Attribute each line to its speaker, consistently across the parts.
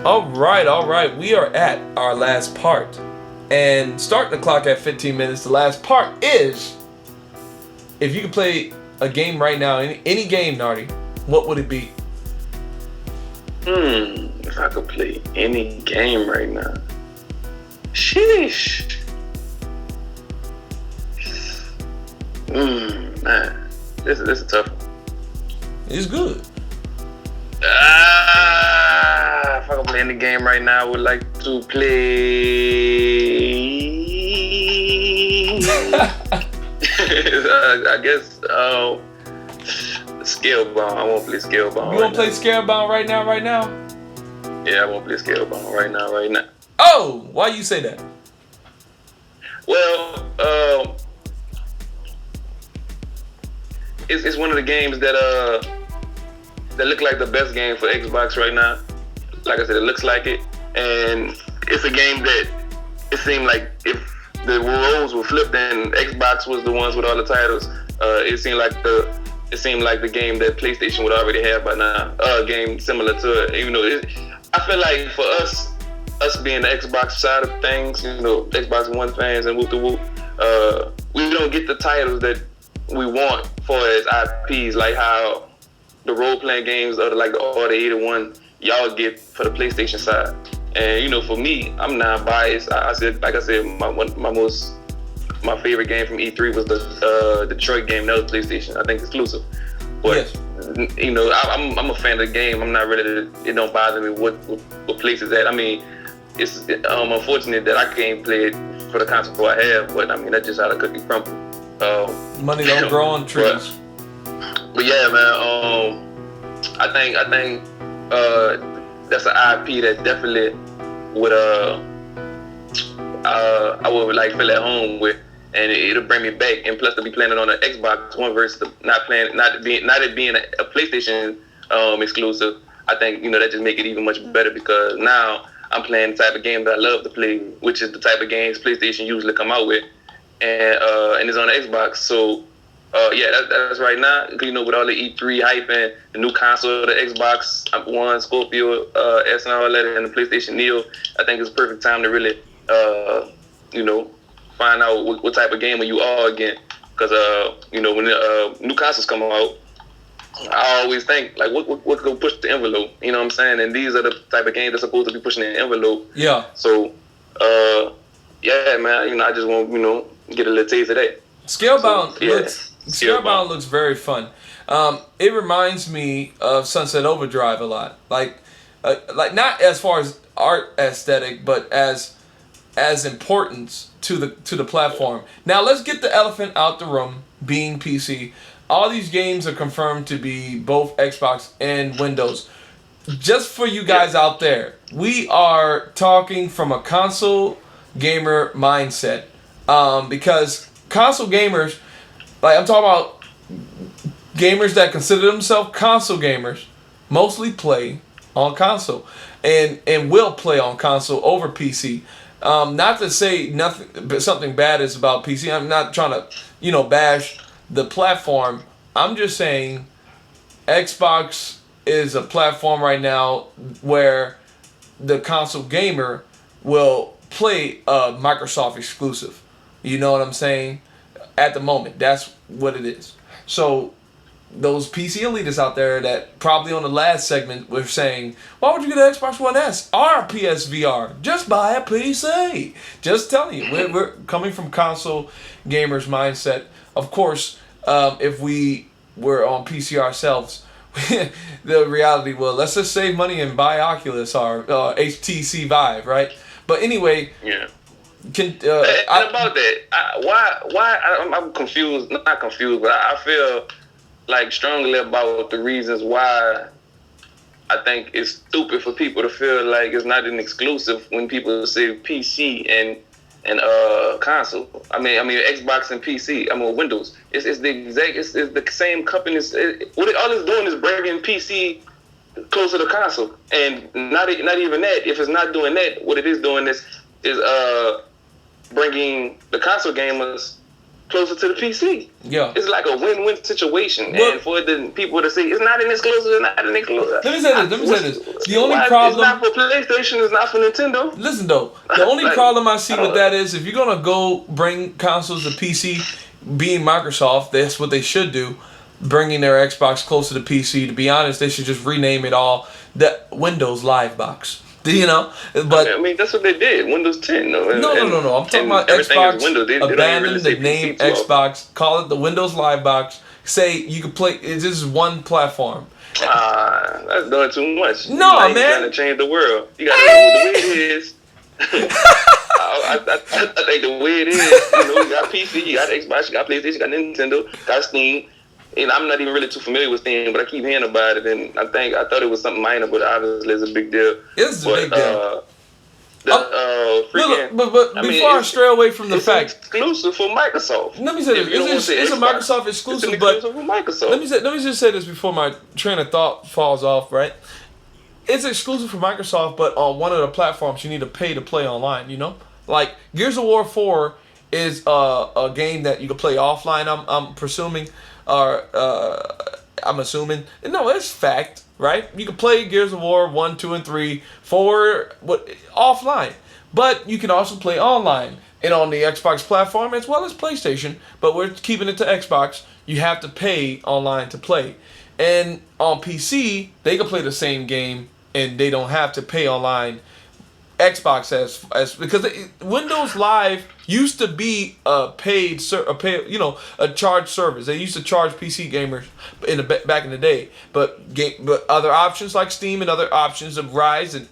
Speaker 1: All right, all right. We are at our last part. And starting the clock at 15 minutes, the last part is if you could play a game right now, any game, Nardy, what would it be?
Speaker 2: If I could play any game right now. Sheesh. Man. This is a tough one.
Speaker 1: It's good.
Speaker 2: If I could play any game right now, I would like to play. I guess Scalebound. I won't play Scalebound.
Speaker 1: You won't play Scalebound right now?
Speaker 2: Yeah, I won't play Scalebound right now.
Speaker 1: Oh, why you say that?
Speaker 2: Well, it's one of the games that look like the best game for Xbox right now. Like I said, it looks like it, and it's a game that it seemed like if the roles were flipped and Xbox was the ones with all the titles, it seemed like the game that PlayStation would already have by now. A game similar to it, even though I feel like for us being the Xbox side of things, Xbox One fans and whoop the whoop, we don't get the titles that we want for as IPs, like how the role-playing games or like the Order 81 y'all get for the PlayStation side. And for me, I'm not biased. I said my favorite game from E3 was the Detroit game. That was PlayStation, I think, exclusive. But
Speaker 1: yes.
Speaker 2: I'm a fan of the game. I'm not really. It don't bother me what place it's at. I mean, it's unfortunate that I can't play it for the console I have. But I mean, that's just how the cookie crumbles.
Speaker 1: Money don't grow on trees.
Speaker 2: But yeah, man. I think that's an IP that definitely would I would like feel at home with, and it'll bring me back. And plus, to be playing it on an Xbox One versus not it being a PlayStation exclusive. I think that just make it even much better because now I'm playing the type of game that I love to play, which is the type of games PlayStation usually come out with, and it's on the Xbox. So. That's right now. With all the E3 hype and the new console, the Xbox One, Scorpio S and all that, and the PlayStation Neo, I think it's the perfect time to really, find out what type of gamer you are again. Because, when the new consoles come out, I always think, like, what could push the envelope? You know what I'm saying? And these are the type of games that's supposed to be pushing the envelope.
Speaker 1: Yeah.
Speaker 2: So, man, I just want, get a little taste of that.
Speaker 1: Scalebound looks very fun. It reminds me of Sunset Overdrive a lot. Like not as far as art aesthetic, but as importance to the platform. Now let's get the elephant out the room. Being PC, all these games are confirmed to be both Xbox and Windows. Just for you guys out there, we are talking from a console gamer mindset, because console gamers. Like, I'm talking about gamers that consider themselves console gamers, mostly play on console and will play on console over PC. Not to say something bad is about PC. I'm not trying to, bash the platform. I'm just saying Xbox is a platform right now where the console gamer will play a Microsoft exclusive. You know what I'm saying? At the moment, that's what it is. So those PC elitists out there that probably on the last segment were saying, why would you get an Xbox One S or PSVR? Just buy a PC. Just telling you, we're coming from console gamers mindset. Of course, if we were on PC ourselves, the reality, well, let's just save money and buy Oculus or HTC Vive, right? But anyway,
Speaker 2: yeah.
Speaker 1: About
Speaker 2: that, I'm confused. Not confused, but I feel like strongly about the reasons why I think it's stupid for people to feel like it's not an exclusive when people say PC and console. I mean Xbox and PC. Windows. It's the same company. All it's doing is bringing PC closer to console, and not even that. If it's not doing that, what it is doing is bringing the console gamers closer to the PC.
Speaker 1: Yeah.
Speaker 2: It's like a win-win situation. And for the people to say, it's not an exclusive, it's not an exclusive.
Speaker 1: Let me say this. The only problem...
Speaker 2: It's not for PlayStation, it's not for Nintendo.
Speaker 1: Listen, though. The only problem I see with that is if you're going to go bring consoles to PC, being Microsoft, that's what they should do, bringing their Xbox closer to PC. To be honest, they should just rename it all the Windows Live Box. You know, but
Speaker 2: I mean that's what they did. Windows 10. No.
Speaker 1: I'm talking about Xbox. Abandon the name Xbox. Call it the Windows Live Box. Say you can play. This is one platform.
Speaker 2: That's doing too much.
Speaker 1: No, man.
Speaker 2: You're trying to change the world. You got to know the way it is. I think the way it is. You got PC, you got Xbox, you got PlayStation, you got Nintendo, got Steam. And I'm not even really too familiar with Steam, but I keep hearing about it, and I thought it was something minor, but obviously it's a big deal.
Speaker 1: It's a big deal.
Speaker 2: But
Speaker 1: before I stray away from the fact,
Speaker 2: exclusive for Microsoft.
Speaker 1: Let me say this: it's a Microsoft exclusive, but
Speaker 2: for Microsoft.
Speaker 1: Let me just say this before my train of thought falls off. Right? It's exclusive for Microsoft, but on one of the platforms you need to pay to play online. You know, like Gears of War 4 is a game that you can play offline. I'm presuming. I'm assuming. No, it's fact, right? You can play Gears of War 1, 2, and 3, 4 offline. But you can also play online and on the Xbox platform as well as PlayStation. But we're keeping it to Xbox. You have to pay online to play. And on PC, they can play the same game and they don't have to pay online. Xbox as because Windows Live used to be a charged service. They used to charge PC gamers back in the day, but other options like Steam and other options of Rise and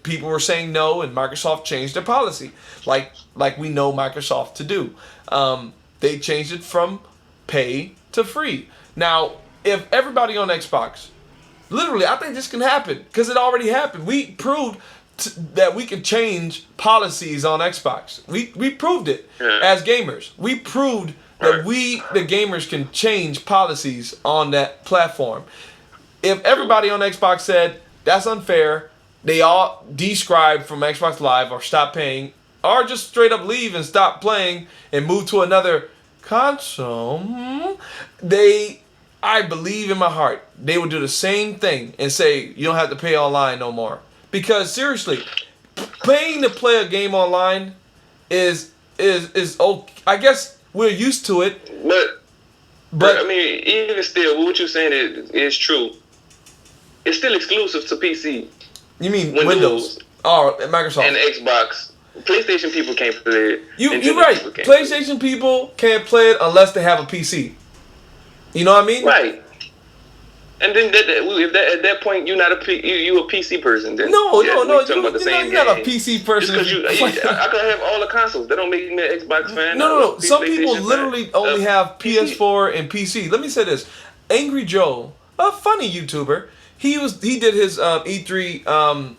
Speaker 1: people were saying no, and Microsoft changed their policy, like we know Microsoft to do. They changed it from pay to free. Now, if everybody on Xbox, literally, I think this can happen because it already happened. We proved that we can change policies on Xbox. We proved it as gamers. We proved that the gamers can change policies on that platform. If everybody on Xbox said that's unfair, they all describe from Xbox Live or stop paying, or just straight up leave and stop playing and move to another console, I believe in my heart, they would do the same thing and say you don't have to pay online no more. Because seriously, paying to play a game online is okay. I guess we're used to it.
Speaker 2: But I mean, even still, what you're saying is true. It's still exclusive to PC.
Speaker 1: You mean Windows? Oh, Microsoft
Speaker 2: and Xbox. PlayStation people can't play it.
Speaker 1: You're right. PlayStation people can't play it unless they have a PC. You know what I mean?
Speaker 2: Right. And then at that point you're not you a PC person. Then
Speaker 1: no,
Speaker 2: you're not
Speaker 1: a PC person.
Speaker 2: I could have all the consoles. That don't make me an Xbox fan.
Speaker 1: No. Some people literally only have PS4 and PC. Let me say this: Angry Joe, a funny YouTuber, he did his E3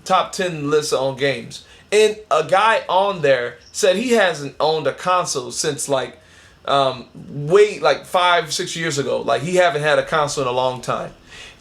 Speaker 1: top 10 list on games, and a guy on there said he hasn't owned a console since like 5-6 years ago. Like he haven't had a console in a long time.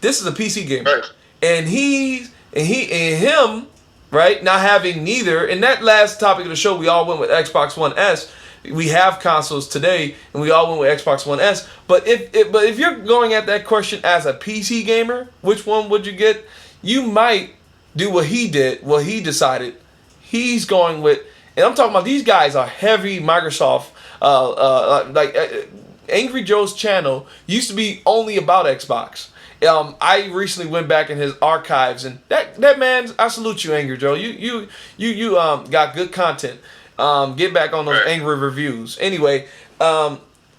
Speaker 1: This is a PC gamer,
Speaker 2: right.
Speaker 1: and him, right, not having neither. In that last topic of the show, we all went with Xbox One S. We have consoles today, and we all went with Xbox One S. But if you're going at that question as a PC gamer, which one would you get? You might do what he did, what he decided. He's going with, and I'm talking about these guys are heavy Microsoft. Angry Joe's channel used to be only about Xbox. I recently went back in his archives, and that man, I salute you, Angry Joe. You got good content. Get back on those angry reviews. Anyway,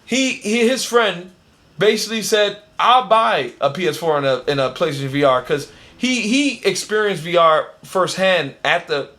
Speaker 1: his friend basically said, I'll buy a PS4 and a PlayStation VR because he experienced VR firsthand at the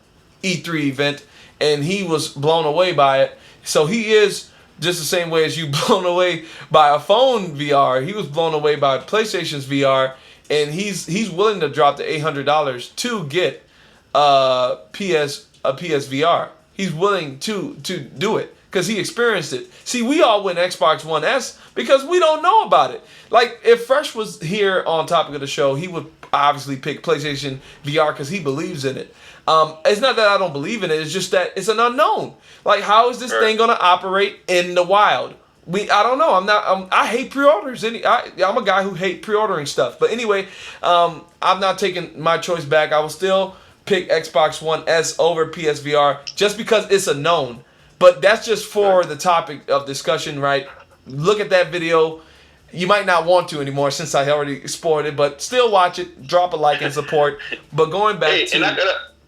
Speaker 1: E3 event, and he was blown away by it. So he is just the same way as you blown away by a phone VR. He was blown away by PlayStation's VR, and he's willing to drop the $800 to get a PSVR. He's willing to do it because he experienced it. See, we all went Xbox One S because we don't know about it. Like if Fresh was here on topic of the show, he would obviously pick PlayStation VR because he believes in it. It's not that I don't believe in it. It's just that it's an unknown. Like, how is this thing going to operate in the wild? I don't know. I hate pre-orders. I'm a guy who hate pre-ordering stuff. But anyway, I'm not taking my choice back. I will still pick Xbox One S over PSVR just because it's a known. But that's just for the topic of discussion, right? Look at that video. You might not want to anymore since I already spoiled it, but still watch it. Drop a like and support. But going back to...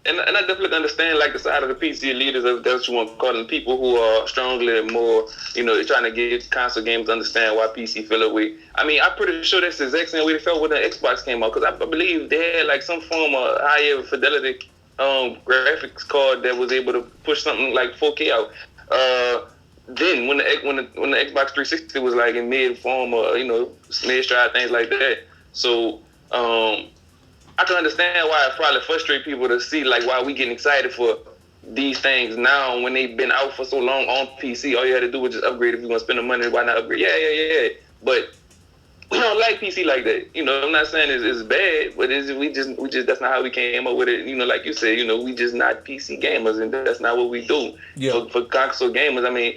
Speaker 2: And I definitely understand like the side of the PC leaders, if that's what you want to call them, people who are strongly more, trying to get console games to understand why PC feel that way. I mean, I'm pretty sure that's the exact same way they felt when the Xbox came out, because I believe they had like some form of higher fidelity graphics card that was able to push something like 4K out. Then when the Xbox 360 was like in mid form or mid stride, things like that. So I can understand why it probably frustrates people to see like why we getting excited for these things now when they've been out for so long on PC. All you had to do was just upgrade. If you want to spend the money, why not upgrade? Yeah. But we don't like PC like that. I'm not saying it's bad, but we just that's not how we came up with it. Like you said, we just not PC gamers, and that's not what we do.
Speaker 1: Yeah.
Speaker 2: For console gamers, I mean,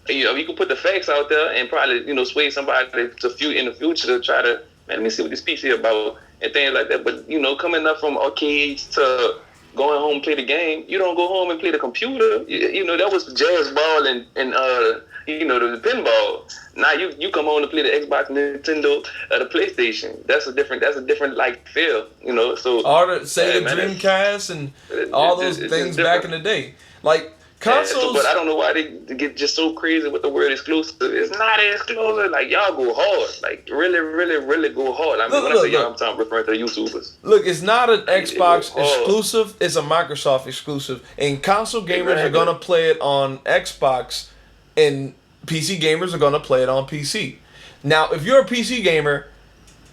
Speaker 2: you can put the facts out there and probably sway somebody in the future to try to, man, let me see what this PC about and things like that. But coming up from arcades to going home and play the game, you don't go home and play the computer. That was jazz ball and the pinball. Now you come home to play the Xbox, Nintendo, the PlayStation. That's a different like feel. So
Speaker 1: all the Sega Dreamcast and all those things back in the day, like. Consoles,
Speaker 2: but I don't know why they get just so crazy with the word exclusive. It's not exclusive. Like, y'all go hard. Like, really, really, really go hard. I mean, when I say y'all, I'm referring to the YouTubers.
Speaker 1: Look, it's not an Xbox exclusive. It's a Microsoft exclusive. And console gamers are going to play it on Xbox, and PC gamers are going to play it on PC. Now, if you're a PC gamer,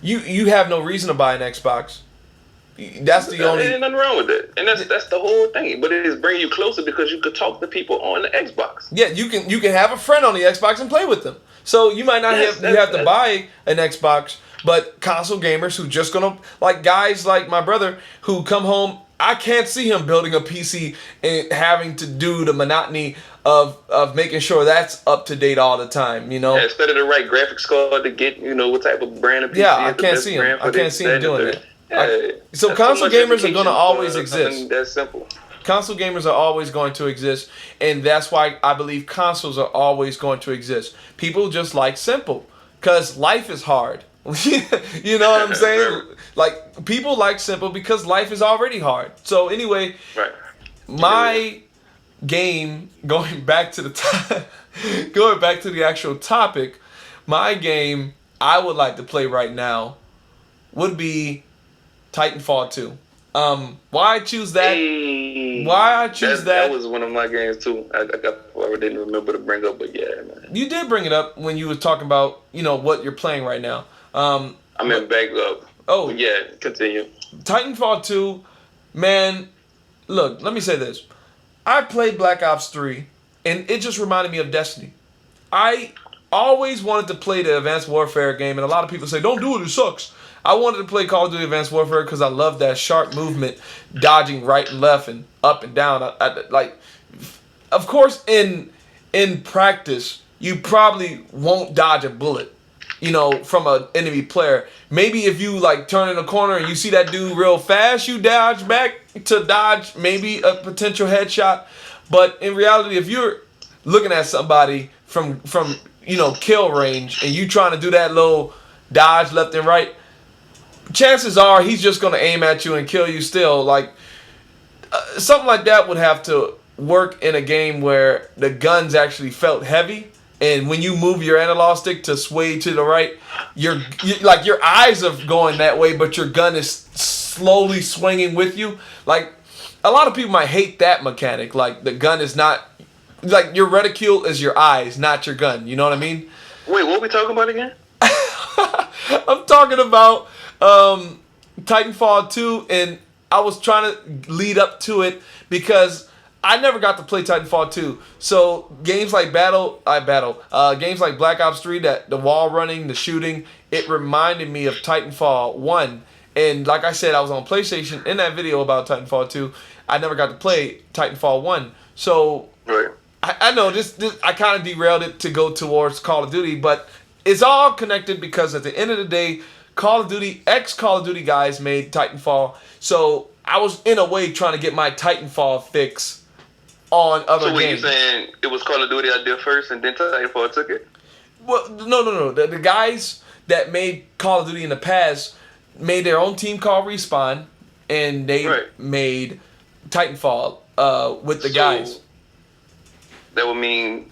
Speaker 1: you have no reason to buy an Xbox. That's the only.
Speaker 2: There's nothing wrong with it, and that's the whole thing. But it is bringing you closer because you could talk to people on the Xbox.
Speaker 1: Yeah, you can have a friend on the Xbox and play with them. So you might not have to buy an Xbox, but console gamers who just gonna, like guys like my brother who come home, I can't see him building a PC and having to do the monotony of making sure that's up to date all the time.
Speaker 2: Yeah, instead of the right graphics card to get what type of brand of PC.
Speaker 1: Yeah, I can't see him doing that. So console gamers are going to always exist.
Speaker 2: That's simple.
Speaker 1: Console gamers are always going to exist, and that's why I believe consoles are always going to exist. People just like simple, because life is hard. You know what I'm saying? Like, people like simple because life is already hard. So anyway,
Speaker 2: right.
Speaker 1: My game, going back to the actual topic, my game I would like to play right now would be Titanfall 2. Why I choose that? That
Speaker 2: was one of my games too. I didn't remember to bring up, but yeah, man.
Speaker 1: You did bring it up when you was talking about what you're playing right now.
Speaker 2: I meant back up.
Speaker 1: Oh
Speaker 2: yeah, continue.
Speaker 1: Titanfall 2, man. Look, let me say this. I played Black Ops 3, and it just reminded me of Destiny. I always wanted to play the Advanced Warfare game, and a lot of people say, "Don't do it. It sucks." I wanted to play Call of Duty Advanced Warfare because I love that sharp movement, dodging right and left and up and down. Of course, in practice, you probably won't dodge a bullet, from an enemy player. Maybe if you turn in a corner and you see that dude real fast, you dodge back to dodge maybe a potential headshot. But in reality, if you're looking at somebody from kill range and you trying to do that little dodge left and right, chances are he's just going to aim at you and kill you still. Something like that would have to work in a game where the guns actually felt heavy, and when you move your analog stick to sway to the right, your eyes are going that way, but your gun is slowly swinging with you. A lot of people might hate that mechanic. The gun is not, your reticule is your eyes, not your gun. You know what I mean?
Speaker 2: Wait, what are we talking about again?
Speaker 1: I'm talking about Titanfall 2, and I was trying to lead up to it because I never got to play Titanfall 2. So games like games like Black Ops 3, that the wall running, the shooting, it reminded me of Titanfall 1. And like I said, I was on PlayStation in that video about Titanfall 2. I never got to play Titanfall 1. So
Speaker 2: right.
Speaker 1: I I know this I kind of derailed it to go towards Call of Duty, but it's all connected because at the end of the day, Call of Duty, ex-Call of Duty guys made Titanfall, so I was in a way trying to get my Titanfall fix on other games.
Speaker 2: So you saying it was Call of Duty I did first and then Titanfall took it?
Speaker 1: Well, no. The guys that made Call of Duty in the past made their own team called Respawn, and they made Titanfall with the guys.
Speaker 2: That would mean...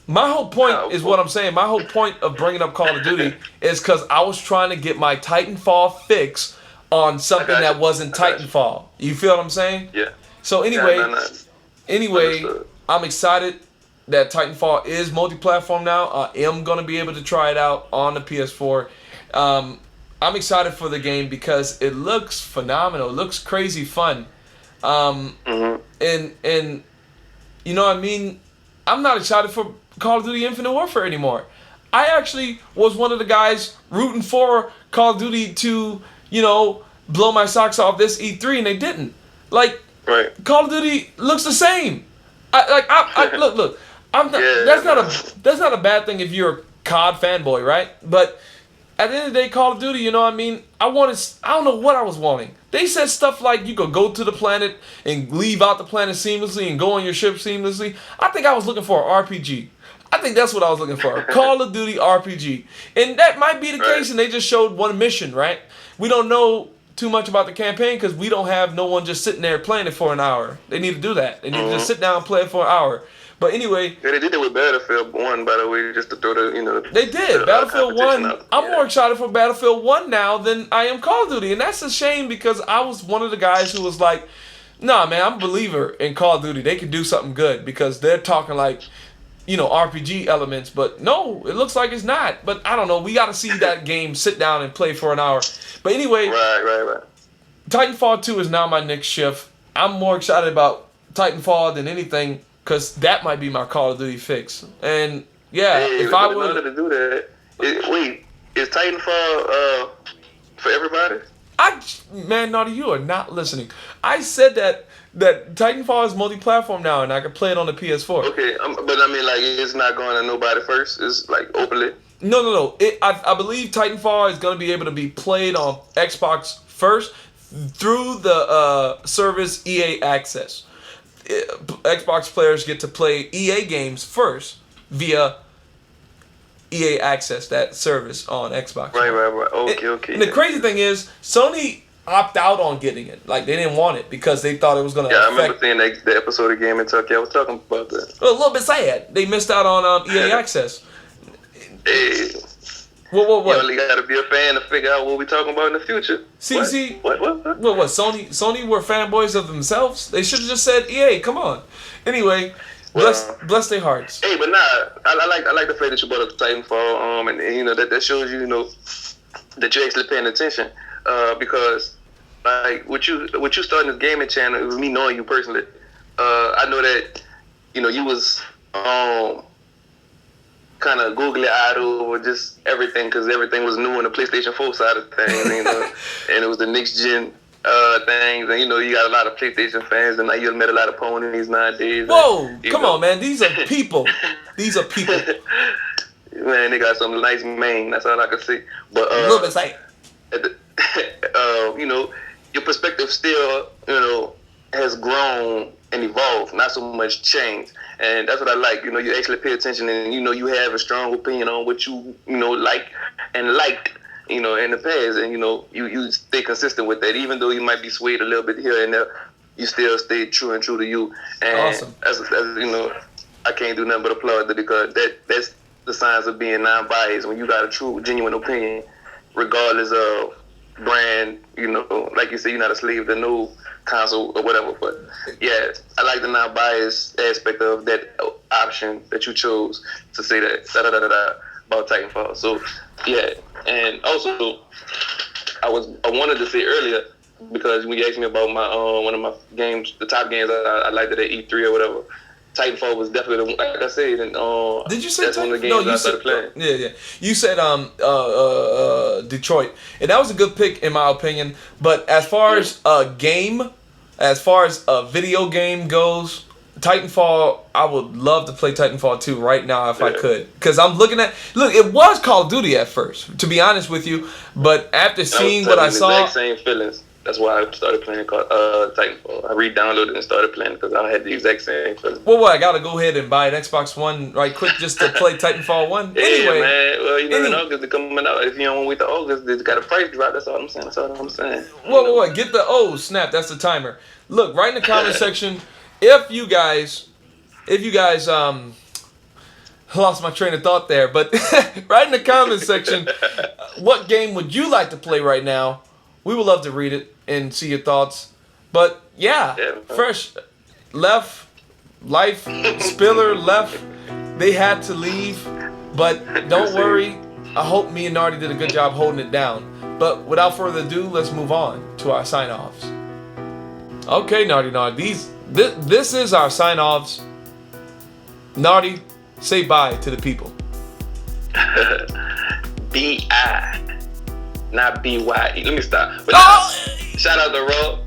Speaker 1: My whole point is what I'm saying. My whole point of bringing up Call of Duty is because I was trying to get my Titanfall fix on something that wasn't Titanfall. You feel what I'm saying?
Speaker 2: Yeah.
Speaker 1: So anyway,
Speaker 2: Understood.
Speaker 1: I'm excited that Titanfall is multi-platform now. I am going to be able to try it out on the PS4. I'm excited for the game because it looks phenomenal. It looks crazy fun. And you know what I mean? I'm not excited for Call of Duty Infinite Warfare anymore. I actually was one of the guys rooting for Call of Duty to, blow my socks off this E3, and they didn't. Call of Duty looks the same. Look. That's not a bad thing if you're a COD fanboy, right? But at the end of the day, Call of Duty, you know what I mean? I don't know what I was wanting. They said stuff like you could go to the planet and leave out the planet seamlessly and go on your ship seamlessly. I think I was looking for an RPG. I think that's what I was looking for. Call of Duty RPG. And that might be the case, and they just showed one mission, right? We don't know too much about the campaign because we don't have no one just sitting there playing it for an hour. They need to do that. They need to just sit down and play it for an hour. But anyway...
Speaker 2: Yeah, they did it with Battlefield 1, by the way, just to throw the,
Speaker 1: They did. Battlefield 1, I'm more excited for Battlefield 1 now than I am Call of Duty. And that's a shame because I was one of the guys who was like, nah, man, I'm a believer in Call of Duty. They can do something good because they're talking like, RPG elements. But no, it looks like it's not. But I don't know. We got to see that game sit down and play for an hour. But anyway...
Speaker 2: Right.
Speaker 1: Titanfall 2 is now my next shift. I'm more excited about Titanfall than anything... Because that might be my Call of Duty fix. And, if I
Speaker 2: would... In order to do that... Wait, is Titanfall for everybody?
Speaker 1: Man, NarDy, you are not listening. I said that Titanfall is multi-platform now, and I can play it on the PS4.
Speaker 2: Okay, but I mean, it's not going to nobody first? It's, openly?
Speaker 1: No. I believe Titanfall is going to be able to be played on Xbox first through the service EA Access. Xbox players get to play EA games first via EA Access, that service on Xbox.
Speaker 2: Right. Okay.
Speaker 1: And the crazy thing is, Sony opted out on getting it. They didn't want it because they thought it was going to affect...
Speaker 2: I remember seeing the episode of GamIN Talk. I was talking about that.
Speaker 1: A little bit sad. They missed out on EA Access.
Speaker 2: Hey.
Speaker 1: What?
Speaker 2: You only got to be a fan to figure out what we're talking about in the future. What?
Speaker 1: What? Sony were fanboys of themselves? They should have just said, EA, come on. Anyway, bless their hearts.
Speaker 2: Hey, but I like the fact that you brought up Titanfall, and that shows you, that you're actually paying attention, because with you starting this gaming channel, it was me knowing you personally. I know that you was kind of googly-eyed over just everything because everything was new on the PlayStation 4 side of things, and it was the next-gen things, and you got a lot of PlayStation fans, and you met a lot of ponies nowadays.
Speaker 1: Whoa, come on, man. These are people.
Speaker 2: Man, they got some nice mane. That's all I can say. But
Speaker 1: a little bit sight.
Speaker 2: Your perspective still, has grown and evolved, not so much change. And that's what I like. You actually pay attention, and you have a strong opinion on what you like and liked, in the past, and you stay consistent with that, even though you might be swayed a little bit here and there. You still stay true to you. And
Speaker 1: awesome.
Speaker 2: That's I can't do nothing but applaud that, because that's the signs of being non-biased, when you got a true, genuine opinion, regardless of brand. Like you said, you're not a slave to no console or whatever. But yeah, I like the non-biased aspect of that option that you chose to say that about Titanfall. So yeah, and also I wanted to say earlier, because when you asked me about my one of my games, the top games I liked it at E3 or whatever, Titanfall was definitely, like I said, and
Speaker 1: did you say
Speaker 2: that's one of the games I started playing.
Speaker 1: Yeah. You said Detroit, and that was a good pick in my opinion. But as far as a video game goes, Titanfall, I would love to play Titanfall 2 right now if I could. Because I'm looking at... Look, it was Call of Duty at first, to be honest with you. But after seeing what I saw...
Speaker 2: Exact same feelings. That's why I started playing Titanfall. I re-downloaded and started playing because I had the exact same feelings.
Speaker 1: Well, I got to go ahead and buy an Xbox One right quick just to play Titanfall 1?
Speaker 2: Yeah,
Speaker 1: anyway,
Speaker 2: man. Well, you know, in August, they're coming out. If you don't wait till August, they got a price drop. That's all I'm saying.
Speaker 1: Whoa. Get the... Oh, snap. That's the timer. Look, right in the comment section, if you guys... lost my train of thought there, but right in the comment section, what game would you like to play right now? We would love to read it and see your thoughts. But yeah, Fresh left, Life, Spiller left. They had to leave, but don't worry. I hope me and NarDy did a good job holding it down. But without further ado, let's move on to our sign-offs. Okay, NarDy Nard, this is our sign-offs. NarDy, say bye to the people.
Speaker 2: B-I, not B-Y-E. Let me stop. But shout out to Raw.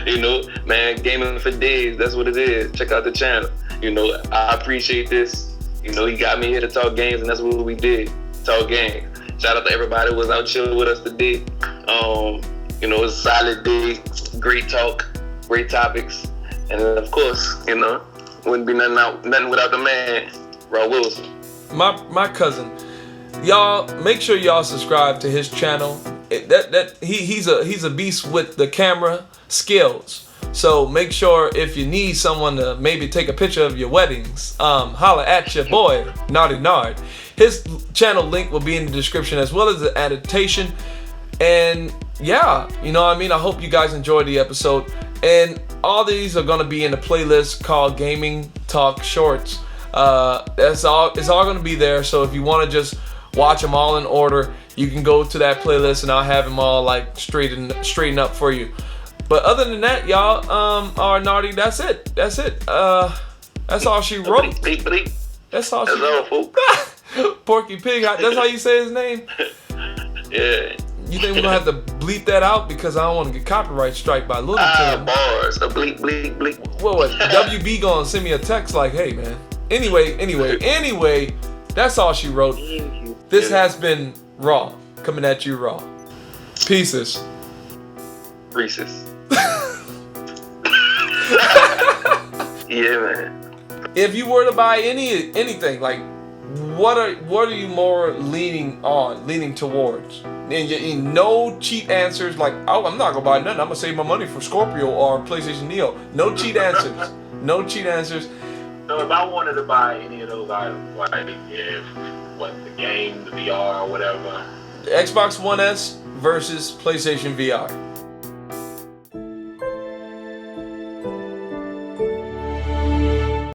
Speaker 2: You know, man, gaming for days. That's what it is. Check out the channel. You know, I appreciate this. You know, he got me here to talk games, and that's what we did. Talk games. Shout out to everybody who was out chilling with us today. You know, it was a solid day. Great talk. Great topics. And of course, you know, wouldn't be nothing without the man, Raw Wilson.
Speaker 1: My cousin. Y'all make sure y'all subscribe to his channel. He's a beast with the camera skills. So make sure if you need someone to maybe take a picture of your weddings, holla at your boy, NarDy Nard. His channel link will be in the description as well as the annotation. And yeah, you know what I mean? I hope you guys enjoyed the episode. And all these are gonna be in a playlist called GamIN Talk Shorts. It's all gonna be there. So if you wanna just watch them all in order, you can go to that playlist and I'll have them all like straighten up for you. But other than that, y'all, our NarDy, that's it. That's all she wrote. That's all she wrote. Porky Pig, that's how you say his name?
Speaker 2: Yeah.
Speaker 1: You think we're gonna have to bleep that out because I don't want to get copyright strike by Looney Tunes?
Speaker 2: Bars. A bleep.
Speaker 1: What? WB gonna send me a text like, hey man. Anyway, that's all she wrote. This has been Raw, coming at you raw. Pieces.
Speaker 2: Reese's. Yeah, man.
Speaker 1: If you were to buy anything, like what are you more leaning towards? And no cheat answers like, oh, I'm not gonna buy nothing. I'm gonna save my money for Scorpio or PlayStation Neo. No cheat answers. No cheat answers.
Speaker 3: So if I wanted to buy any of those items, like the game, the VR, or whatever,
Speaker 1: Xbox One S versus PlayStation VR.